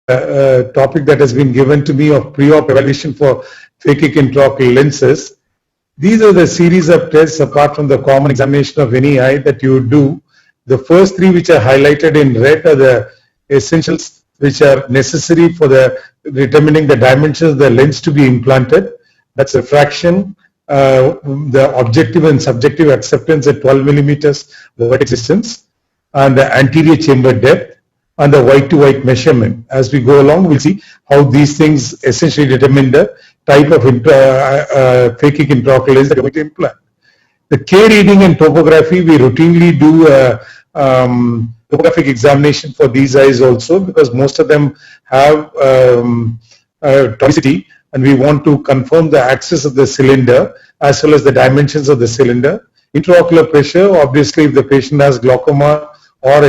topic that has been given to me of pre-op evaluation for phakic intraocular lenses. These are the series of tests apart from the common examination of any eye that you do. The first three which are highlighted in red are the essentials which are necessary for determining the dimensions of the lens to be implanted. That's refraction, the objective and subjective acceptance at 12 millimeters vertex distance, and the anterior chamber depth, and the white to white measurement. As we go along, we'll see how these things essentially determine the type of phakic intraocular lens that you're going to implant. The K reading and topography, we routinely do topographic examination for these eyes also, because most of them have tonicity, and we want to confirm the axis of the cylinder as well as the dimensions of the cylinder. Intraocular pressure, obviously if the patient has glaucoma or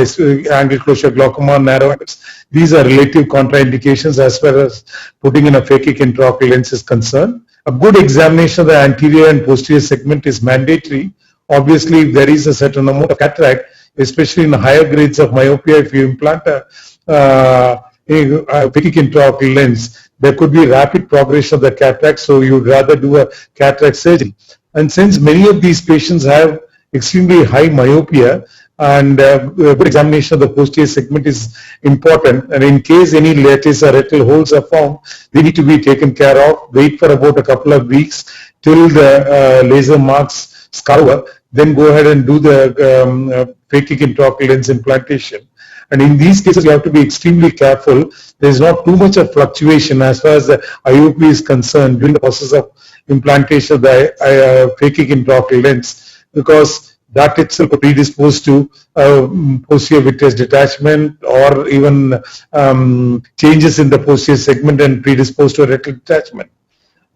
angle closure glaucoma, narrow angles, these are relative contraindications as far as putting in a phakic intraocular lens is concerned. A good examination of the anterior and posterior segment is mandatory. Obviously, if there is a certain amount of cataract, especially in higher grades of myopia, if you implant a phakic intraocular lens, there could be rapid progression of the cataract, so you would rather do a cataract surgery. And since many of these patients have extremely high myopia, and good examination of the posterior segment is important, and in case any lattice or retinal holes are found, they need to be taken care of. Wait for about a couple of weeks till the laser marks scour, then go ahead and do the phakic intraocular lens implantation. And in these cases, you have to be extremely careful. There is not too much of fluctuation as far as the IOP is concerned during the process of implantation of the phakic intraocular lens, because that itself could predispose to posterior vitreous detachment, or even changes in the posterior segment and predispose to a retinal detachment.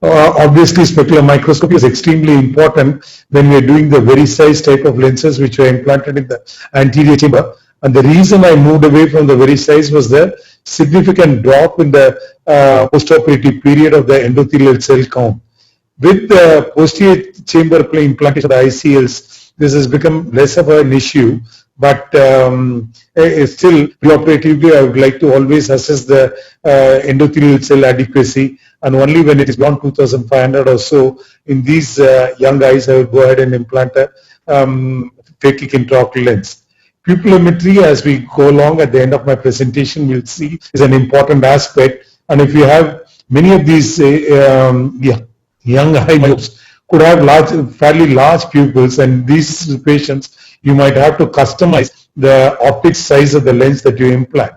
Obviously, specular microscopy is extremely important when we are doing the very size type of lenses which were implanted in the anterior chamber. And the reason I moved away from the very size was the significant drop in the postoperative period of the endothelial cell count. With the posterior chamber implantation of the ICLs, this has become less of an issue, but still preoperatively I would like to always assess the endothelial cell adequacy, and only when it is beyond 2500 or so in these young eyes I would go ahead and implant a phakic intraocular lens. Pupillometry, as we go along at the end of my presentation, we'll see is an important aspect, and if you have many of these young eye myopes could have fairly large pupils, and these patients you might have to customize the optic size of the lens that you implant.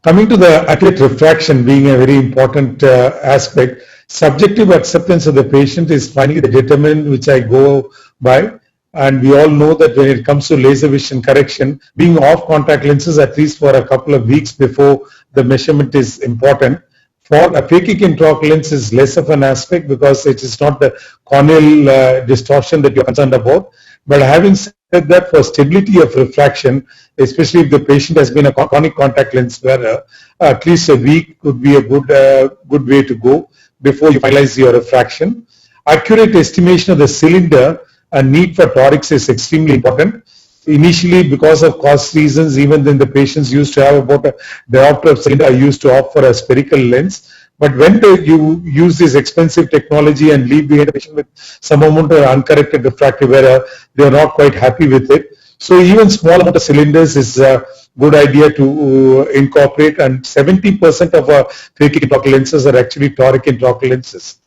Coming to the accurate refraction being a very important aspect, subjective acceptance of the patient is finally the determinant which I go by, and we all know that when it comes to laser vision correction, being off contact lenses at least for a couple of weeks before the measurement is important. For a phakic intraocular lens is less of an aspect because it is not the corneal distortion that you're concerned about. But having said that, for stability of refraction, especially if the patient has been a chronic contact lens wearer, at least a week could be a good way to go before you finalize your refraction. Accurate estimation of the cylinder and need for torics is extremely important. Initially, because of cost reasons, even then the patients used to have about a diopter of cylinder, I used to opt for a spherical lens. But when you use this expensive technology and leave behind a patient with some amount of uncorrected refractive error, they are not quite happy with it. So even small amount of cylinders is a good idea to incorporate, and 70% of our phakic intraocular lenses are actually toric intraocular lenses.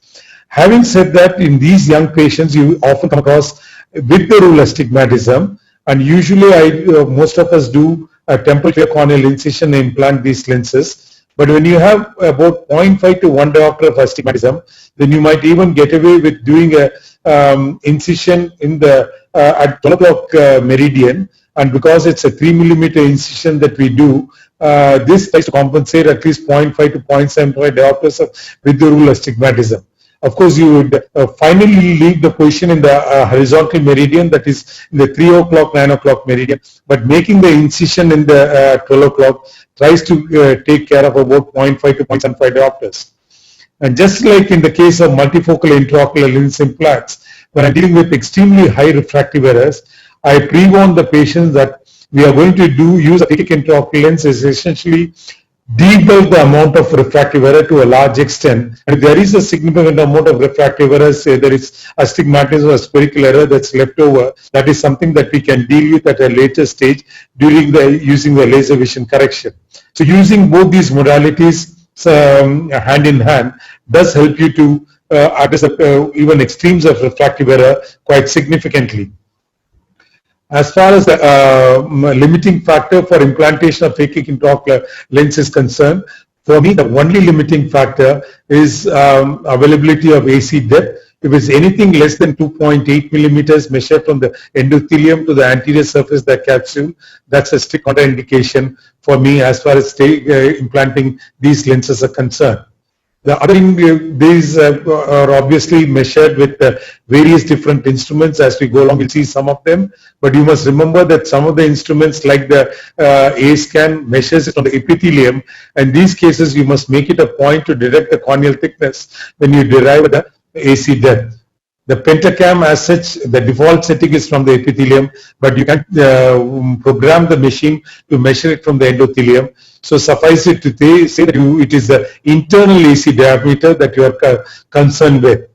Having said that, in these young patients, you often come across with the rule astigmatism. And usually, most of us do a temporal corneal incision and implant these lenses. But when you have about 0.5 to 1 diopter of astigmatism, then you might even get away with doing a incision in the at 12 o'clock meridian. And because it's a 3 millimeter incision that we do, this tries to compensate at least 0.5 to 0.75 diopters with the rule astigmatism. Of course, you would finally leave the position in the horizontal meridian, that is in the 3 o'clock, 9 o'clock meridian, but making the incision in the 12 o'clock tries to take care of about 0.5 to 0.75 diopters. And just like in the case of multifocal intraocular lens implants, when I'm dealing with extremely high refractive errors, I pre-warn the patients that we are going to use a phakic intraocular lens is essentially debulk the amount of refractive error to a large extent. And if there is a significant amount of refractive error, say there is astigmatism or spherical error that's left over, that is something that we can deal with at a later stage during using the laser vision correction. So using both these modalities hand in hand does help you to address even extremes of refractive error quite significantly. As far as the limiting factor for implantation of phakic intraocular lens is concerned, for me the only limiting factor is availability of AC depth. If it's anything less than 2.8 millimeters measured from the endothelium to the anterior surface of the capsule, that's a strict contraindication for me as far as implanting these lenses are concerned. The other thing, these are obviously measured with various different instruments. As we go along, we'll see some of them. But you must remember that some of the instruments like the A-scan measures it on the epithelium. And in these cases, you must make it a point to detect the corneal thickness when you derive the AC depth. The Pentacam as such, the default setting is from the epithelium, but you can program the machine to measure it from the endothelium. So suffice it to say that it is the internal AC diameter that you are concerned with.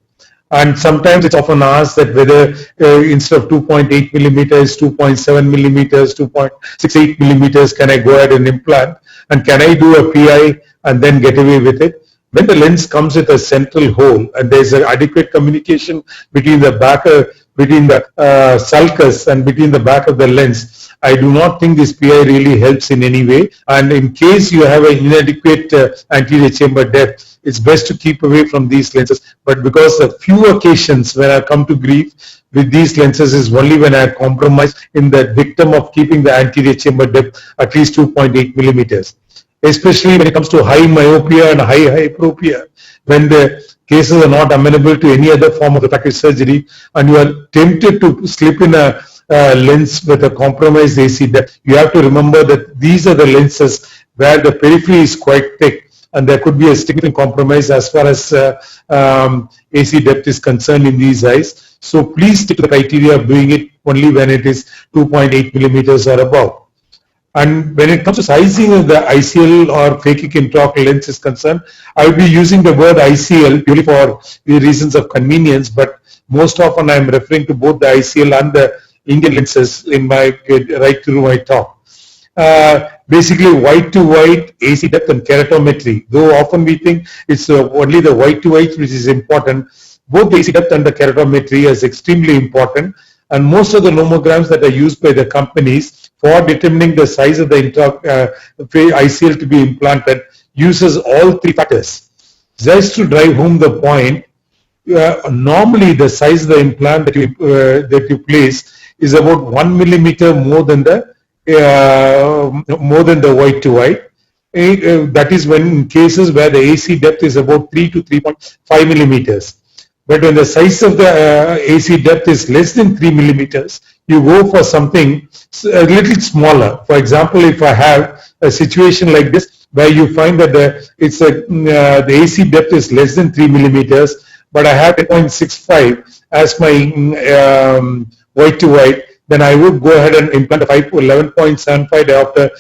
And sometimes it's often asked that whether instead of 2.8 millimeters, 2.7 millimeters, 2.68 millimeters, can I go ahead and implant? And can I do a PI and then get away with it? When the lens comes with a central hole and there is an adequate communication between the back, between the sulcus and between the back of the lens, I do not think this PI really helps in any way. And in case you have an inadequate anterior chamber depth, it's best to keep away from these lenses. But because a few occasions when I come to grief with these lenses is only when I compromise in the dictum of keeping the anterior chamber depth at least 2.8 millimeters. Especially when it comes to high myopia and high hyperopia, when the cases are not amenable to any other form of refractive surgery and you are tempted to slip in a lens with a compromised AC depth, you have to remember that these are the lenses where the periphery is quite thick and there could be a significant compromise as far as AC depth is concerned in these eyes. So please stick to the criteria of doing it only when it is 2.8 millimeters or above. And when it comes to sizing of the ICL or phakic intraocular lens is concerned, I will be using the word ICL purely for the reasons of convenience, but most often I am referring to both the ICL and the Indian lenses in my right through my talk. Basically white to white, AC depth and keratometry. Though often we think it's only the white to white which is important, both the AC depth and the keratometry is extremely important. And most of the nomograms that are used by the companies for determining the size of the ICL to be implanted uses all three factors. Just to drive home the point, normally the size of the implant that you place is about 1 millimeter more than the white to white. That is when in cases where the AC depth is about 3 to 3.5 millimeters. But when the size of the AC depth is less than 3 millimeters, you go for something a little smaller. For example, if I have a situation like this where you find that the AC depth is less than 3 millimeters, but I have 10.65 as my white to white, then I would go ahead and implant a 11.75 diopter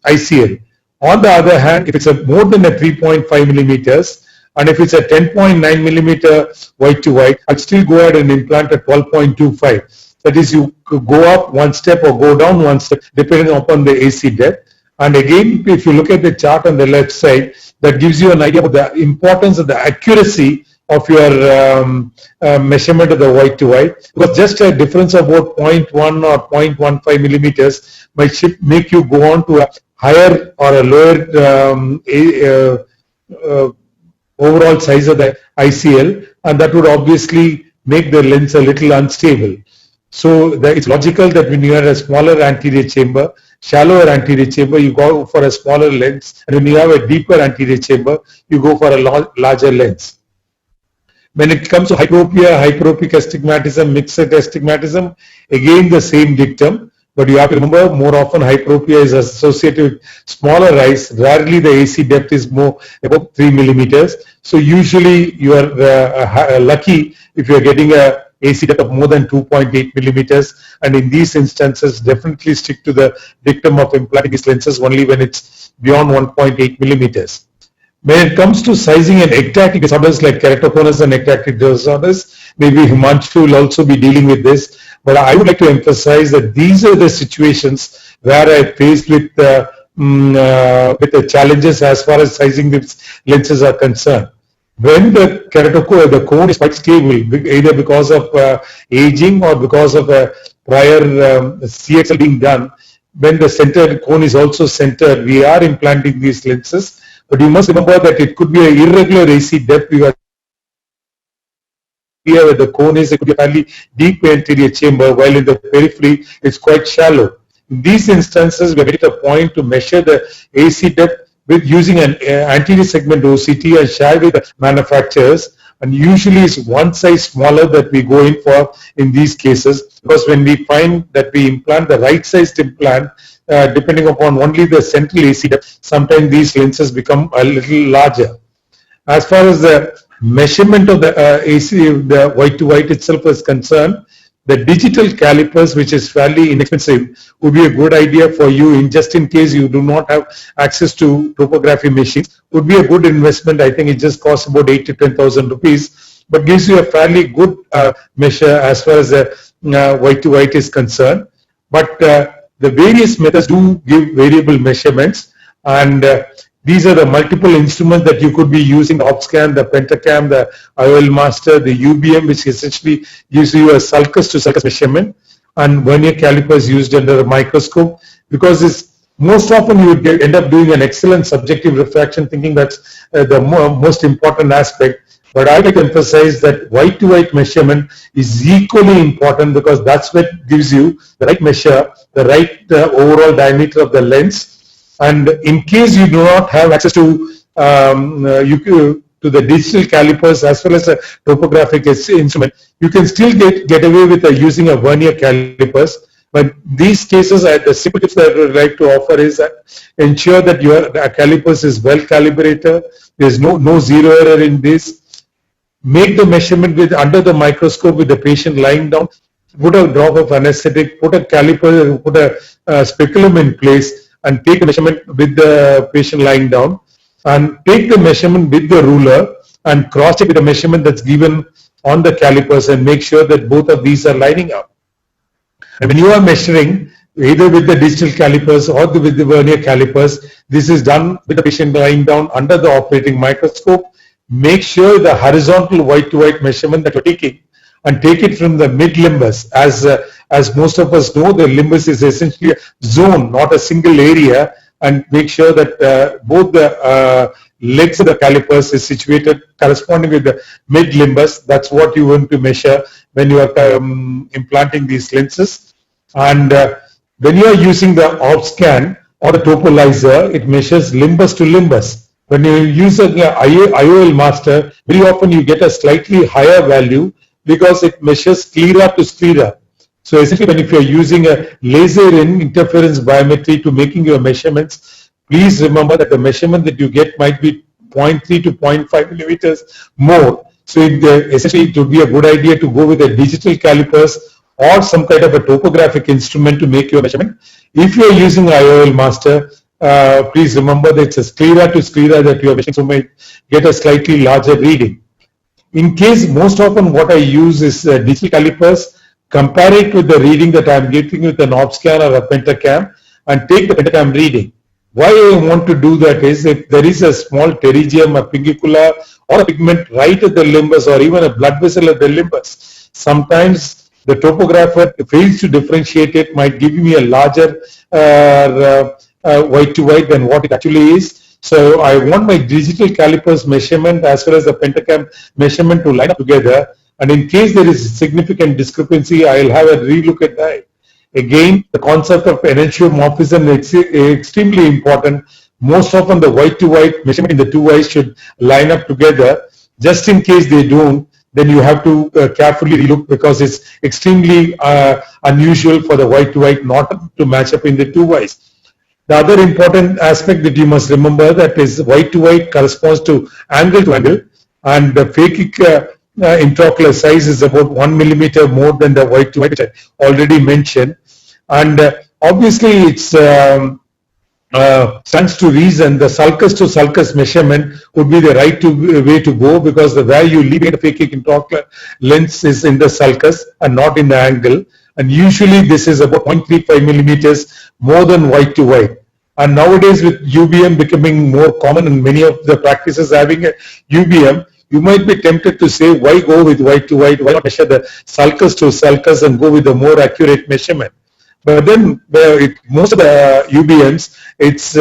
ICL. On the other hand, if it's more than a 3.5 millimeters, and if it's a 10.9 millimeter white to white, I'd still go ahead and implant at 12.25. That is, you could go up one step or go down one step depending upon the AC depth. And again, if you look at the chart on the left side, that gives you an idea of the importance of the accuracy of your measurement of the white to white. Because just a difference of about 0.1 or 0.15 millimeters might make you go on to a higher or a lower overall size of the ICL, and that would obviously make the lens a little unstable. So it's logical that when you have a smaller anterior chamber, shallower anterior chamber, you go for a smaller lens, and when you have a deeper anterior chamber, you go for a larger lens. When it comes to hyperopia, hyperopic astigmatism, mixed astigmatism, again the same dictum. But you have to remember, more often hyperopia is associated with smaller eyes. Rarely the AC depth is more about 3 millimeters. So usually you are lucky if you are getting a AC depth of more than 2.8 millimeters. And in these instances, definitely stick to the dictum of implanting these lenses only when it's beyond 1.8 millimeters. When it comes to sizing and ectatic disorders like keratoconus and ectatic disorders, maybe Himanshu will also be dealing with this. But I would like to emphasize that these are the situations where I faced with the challenges as far as sizing these lenses are concerned. When the the cone is quite stable, either because of aging or because of a prior CXL being done, when the center cone is also centered, we are implanting these lenses. But you must remember that it could be an irregular AC depth. Where the cone is, it could be a fairly deep anterior chamber, while in the periphery it's quite shallow. In these instances, we are getting a point to measure the AC depth with using an anterior segment OCT and share with the manufacturers. And usually it's one size smaller that we go in for in these cases, because when we find that we implant the right sized implant, depending upon only the central AC depth, sometimes these lenses become a little larger. As far as the measurement of the AC, the white to white itself is concerned, the digital calipers, which is fairly inexpensive, would be a good idea for you in just in case you do not have access to topography machines. Would be a good investment. I think it just costs about 8 to 10,000 rupees, but gives you a fairly good measure as far as the white to white is concerned. But the various methods do give variable measurements, and these are the multiple instruments that you could be using: the OpScan, the Pentacam, the IOL Master, the UBM, which essentially gives you a sulcus to sulcus measurement, and vernier calipers used under a microscope. Because it's most often you would end up doing an excellent subjective refraction, thinking that's the most important aspect. But I like to emphasize that white to white measurement is equally important, because that's what gives you the right measure, the right overall diameter of the lens. And in case you do not have access to to the digital calipers as well as a topographic instrument, you can still get away with using a vernier calipers. But these cases, the simple tips that I would like to offer is that ensure that your calipers is well calibrated. There's no zero error in this. Make the measurement with under the microscope with the patient lying down. Put a drop of anesthetic. Put a caliper. Put a speculum in place, and take the measurement with the patient lying down, and take the measurement with the ruler and cross check with the measurement that's given on the calipers, and make sure that both of these are lining up. And when you are measuring either with the digital calipers or with the vernier calipers, this is done with the patient lying down under the operating microscope. Make sure the horizontal white to white measurement that you're taking, and take it from the mid limbus. As most of us know, the limbus is essentially a zone, not a single area, and make sure that both the legs of the calipers is situated corresponding with the mid limbus. That's what you want to measure when you are implanting these lenses. And when you are using the OpScan or the Topolyzer, it measures limbus to limbus. When you use an IOL Master, very often you get a slightly higher value because it measures sclera to sclera. So essentially, if you are using a laser interference biometry to making your measurements, please remember that the measurement that you get might be 0.3 to 0.5 millimeters more. So essentially, it would be a good idea to go with the digital calipers or some kind of a topographic instrument to make your measurement. If you are using IOL Master, please remember that it's a sclera to sclera that you are measuring, so you might get a slightly larger reading. In case, most often what I use is digital calipers. Compare it with the reading that I am getting with an OpScan or a Pentacam, and take the Pentacam reading. Why I want to do that is, if there is a small pterygium, a pincicula, or a pigment right at the limbus, or even a blood vessel at the limbus, sometimes the topographer fails to differentiate it, might give me a larger white to white than what it actually is. So I want my digital calipers measurement as well as the Pentacam measurement to line up together. And in case there is significant discrepancy, I'll have a relook at that. Again, the concept of enantiomorphism is extremely important. Most often the white to white measurement in the two eyes should line up together. Just in case they don't, then you have to carefully relook, because it's extremely unusual for the white to white not to match up in the two eyes. The other important aspect that you must remember, that is white to white corresponds to angle, and the phakic intraocular size is about 1 millimeter more than the white to white, which I already mentioned. And obviously, it's stands to reason the sulcus to sulcus measurement would be the right way to go, because the where you leave the phakic intraocular lens is in the sulcus and not in the angle. And usually this is about 0.35 millimeters more than white to white. And nowadays, with UBM becoming more common and many of the practices having a UBM, you might be tempted to say, why go with white to white? Why not measure the sulcus to sulcus and go with a more accurate measurement? But then most of the UBMs, it's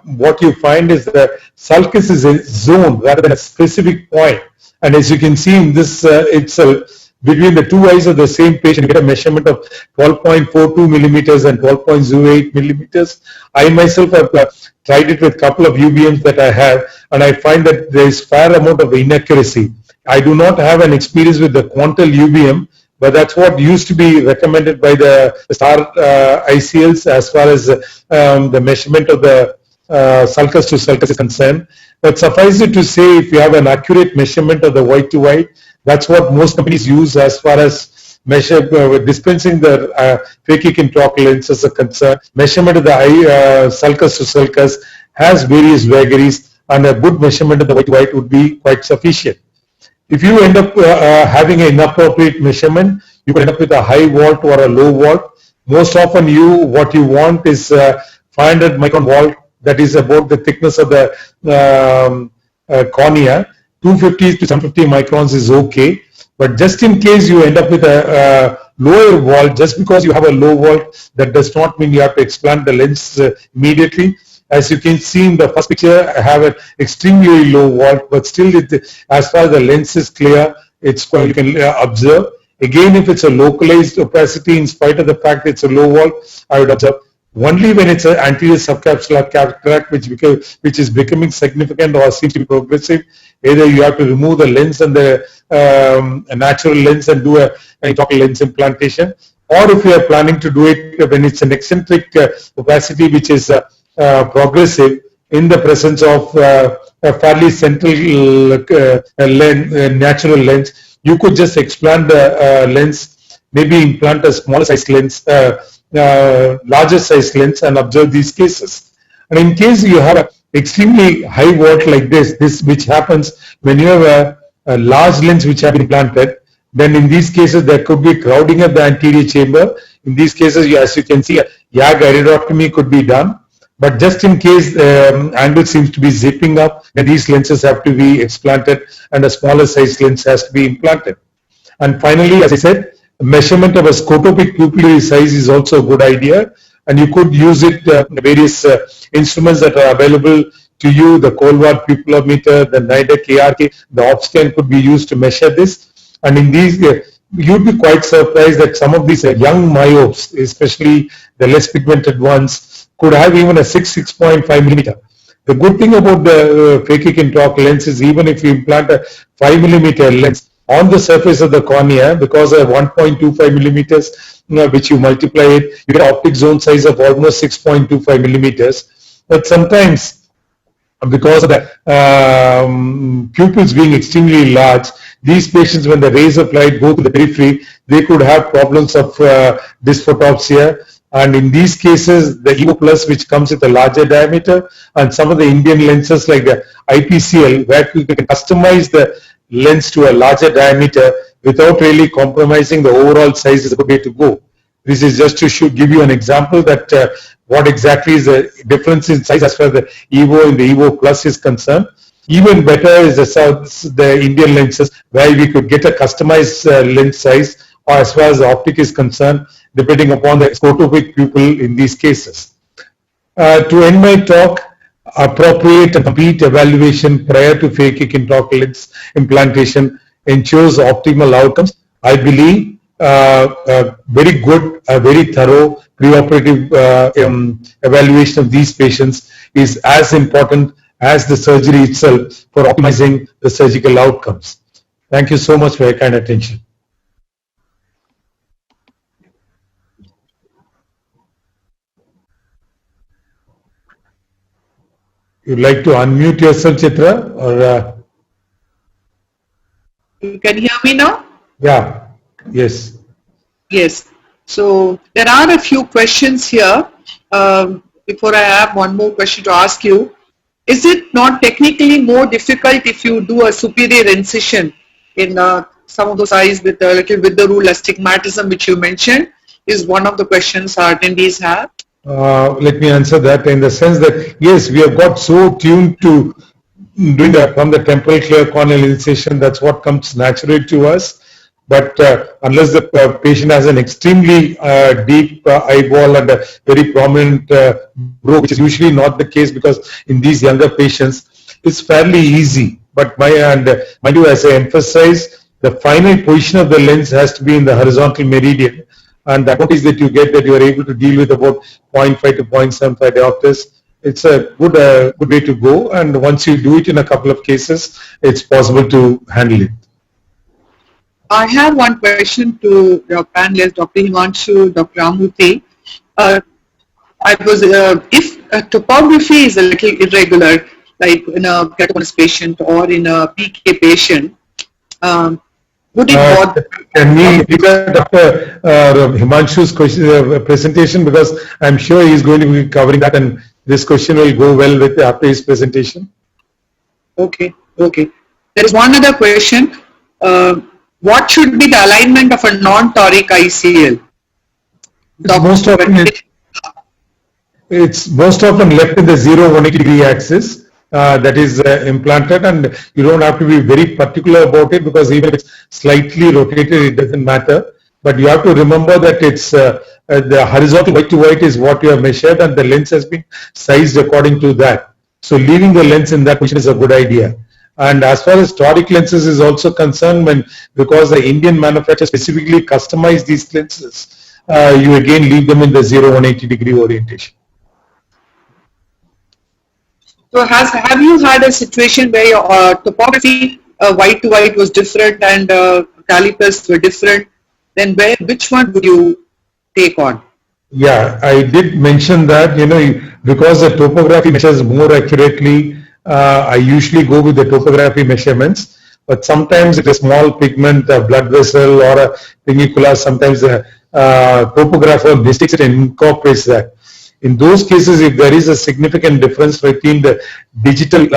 what you find is the sulcus is a zone rather than a specific point. And as you can see in this itself, between the two eyes of the same patient, you get a measurement of 12.42 millimeters and 12.08 millimeters. I myself have tried it with a couple of UBMs that I have, and I find that there is fair amount of inaccuracy. I do not have an experience with the Quantel UBM, but that's what used to be recommended by the STAR ICLs as far as the measurement of the sulcus to sulcus is concerned. But suffice it to say, if you have an accurate measurement of the white to white, that's what most companies use as far as dispensing the phakic intraocular lenses are concerned. Measurement of the eye sulcus to sulcus has various vagaries, and a good measurement of the white to white would be quite sufficient. If you end up having an inappropriate measurement, you could end up with a high vault or a low vault. Most often what you want is 500 micron vault, that is about the thickness of the cornea. 250 to 750 microns is okay. But just in case you end up with a lower vault, just because you have a low vault, that does not mean you have to explant the lens immediately. As you can see in the first picture, I have an extremely low vault, but still, as far as the lens is clear, it's you can observe. Again, if it's a localized opacity, in spite of the fact it's a low vault, I would observe. Only when it's an anterior subcapsular cataract, which is becoming significant or seems to be progressive, either you have to remove the lens and the natural lens and do a intraocular lens implantation, or if you are planning to do it when it's an eccentric opacity, which is progressive in the presence of a fairly central natural lens, you could just explant the lens, maybe implant a smaller size lens, larger size lens, and observe these cases. And in case you have an extremely high vault like this which happens when you have a large lens which have been implanted, then in these cases there could be crowding of the anterior chamber. In these cases, as you can see, a YAG iridotomy could be done. But just in case angle seems to be zipping up, then these lenses have to be explanted and a smaller size lens has to be implanted. And finally, as I said, measurement of a scotopic pupillary size is also a good idea, and you could use it various instruments that are available to you, the Colvard pupillometer, the NIDA ARK, the OpScan could be used to measure this. And in these, you'd be quite surprised that some of these young myopes, especially the less pigmented ones, could have even a 6.5 millimeter. The good thing about the phakic intraocular lens is, even if you implant a 5 millimeter lens on the surface of the cornea, because of 1.25 millimeters, which you multiply it, you get an optic zone size of almost 6.25 millimeters. But sometimes, because of the pupils being extremely large, these patients, when the rays of light go to the periphery, they could have problems of dysphotopsia. And in these cases, the EVO Plus, which comes with a larger diameter, and some of the Indian lenses like the IPCL, where you can customize the lens to a larger diameter without really compromising the overall size, is a good way to go. This is just to give you an example that what exactly is the difference in size as far as the EVO and the EVO Plus is concerned. Even better is the Indian lenses, where we could get a customized lens size, or as far as the optic is concerned, depending upon the scotopic pupil in these cases. To end my talk, appropriate and complete evaluation prior to phakic intraocular lens implantation ensures optimal outcomes. I believe very good, very thorough preoperative evaluation of these patients is as important as the surgery itself for optimizing the surgical outcomes. Thank you so much for your kind attention. You'd like to unmute yourself, Chitra, or You can hear me now? Yeah. Yes. Yes. So there are a few questions here. Before I have one more question to ask you, is it not technically more difficult if you do a superior incision in some of those eyes with a little with the rule astigmatism which you mentioned? Is one of the questions our attendees have. Let me answer that in the sense that yes, we have got so tuned to doing that from the temporal clear corneal incision. That's what comes naturally to us. But unless the patient has an extremely deep eyeball and a very prominent brow, which is usually not the case because in these younger patients, it's fairly easy. But mind you, as I emphasize, the final position of the lens has to be in the horizontal meridian. And the advantage that you get that you are able to deal with about 0.5 to 0.75 diopters. It's a good way to go. And once you do it in a couple of cases, it's possible to handle it. I have one question to your panelists, Dr. Himanshu, Dr. Amuti. If topography is a little irregular, like in a keratoconus patient or in a PK patient, would it bother? Can we give Dr. Himanshu's question, presentation, because I'm sure he's going to be covering that, and this question will go well with after his presentation. Okay. There is one other question. What should be the alignment of a non-toric ICL? It's most often left in the 0-180 degree axis that is implanted, and you don't have to be very particular about it because even if it's slightly rotated, it doesn't matter. But you have to remember that it's the horizontal white to white is what you have measured, and the lens has been sized according to that. So leaving the lens in that position is a good idea. And as far as toric lenses is also concerned, because the Indian manufacturer specifically customized these lenses, you again leave them in the 0-180 degree orientation. So have you had a situation where your topography white to white was different and calipers were different? Then which one would you take on? Yeah, I did mention that, because the topography measures more accurately, I usually go with the topography measurements, but sometimes it's a small pigment, a blood vessel or a pinicula, sometimes the topographer mistakes it and incorporates that. In those cases, if there is a significant difference between the digital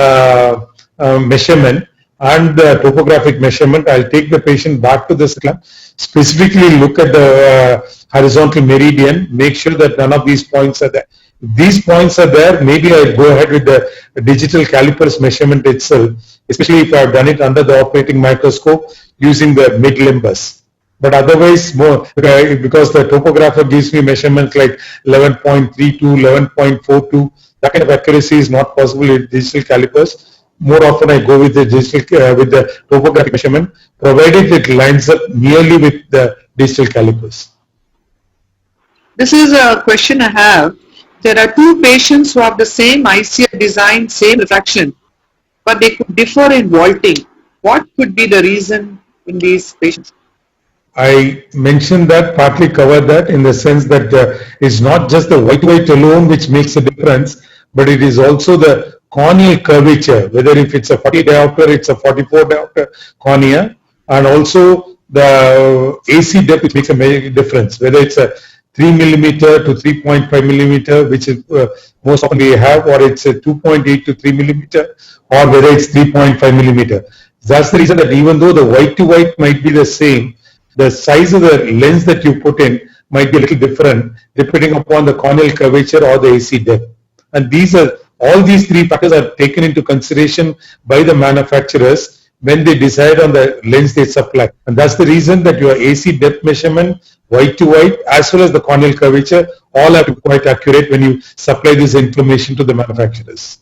measurement and the topographic measurement, I'll take the patient back to the lab, specifically look at the horizontal meridian, make sure that none of these points are there. If these points are there, maybe I'll go ahead with the digital calipers measurement itself, especially if I've done it under the operating microscope using the mid-limbus. But otherwise, because the topographer gives me measurements like 11.32, 11.42, that kind of accuracy is not possible with digital calipers. More often I go with the digital with the topographic measurement, provided it lines up nearly with the digital calipers. This is a question I have. There are two patients who have the same ICL design, same refraction, but they could differ in vaulting. What could be the reason in these patients? I mentioned that, partly covered that in the sense that it's not just the white alone which makes a difference, but it is also the corneal curvature, whether if it's a 40 diopter, it's a 44 diopter cornea, and also the AC depth which makes a difference, whether it's a 3 millimeter to 3.5 millimeter, which is most often we have, or it's a 2.8 to 3 millimeter, or whether it's 3.5 millimeter. That's the reason that even though the white to white might be the same, the size of the lens that you put in might be a little different depending upon the corneal curvature or the AC depth. And all these three factors are taken into consideration by the manufacturers when they decide on the lens they supply. And that's the reason that your AC depth measurement, white to white, as well as the corneal curvature, all have to be quite accurate when you supply this information to the manufacturers.